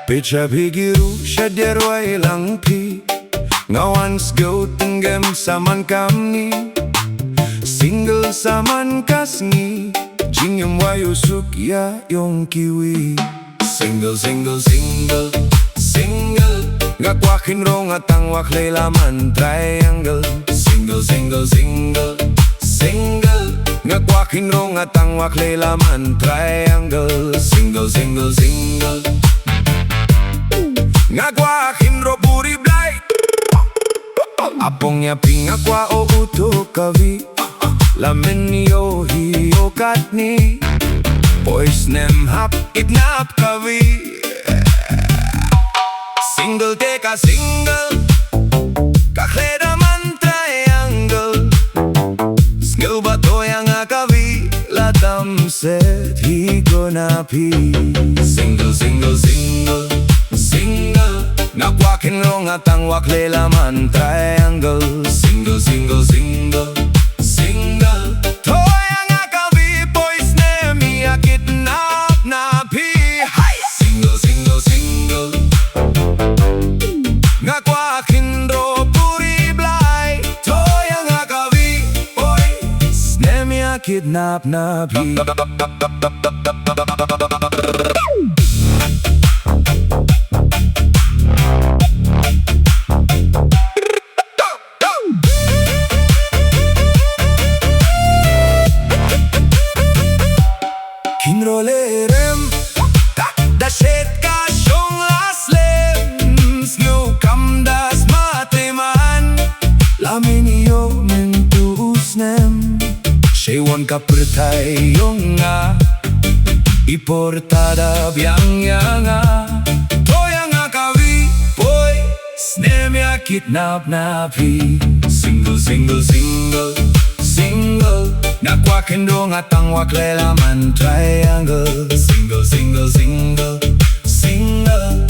Picha bigiru shaderwa ilang pi Ngawan sgaw tenggem saman kami Single saman kasngi Jingem wayo sukya yung kiwi Single, single, single, single Ngakwa khynro ngatang waklay laman triangle Single, single, single, single Ngakwa khynro ngatang waklay laman triangle Single, single, single Ngakwa khynro puri blay Apongnya pingakwa o uto kavi Lamen yo hiyo katni Boys nem hap idnap kavi Single teka single Kakleda man triangle Skill bato yang akavi Latam set higo napi Single, single, single, single Ngakwa khynro ngatang waklay laman triangle Single, single, single, single Thoh yang akavi boys nem yakit nap napi Single, single, single Ngakwa khynro puri blay Thoh yang akavi boys nem yakit nap napi Khynro lerem da shet ka shong laslem Snu kam das mateman Lamin yo mentu usnem Shewon ka pertai yung nga Iportada biang yanga Thoh yang akavi boy Snem ya kidnap napi Single, single, single, single Ngakwa khynro ngatang waklay laman triangle Single, single, single, single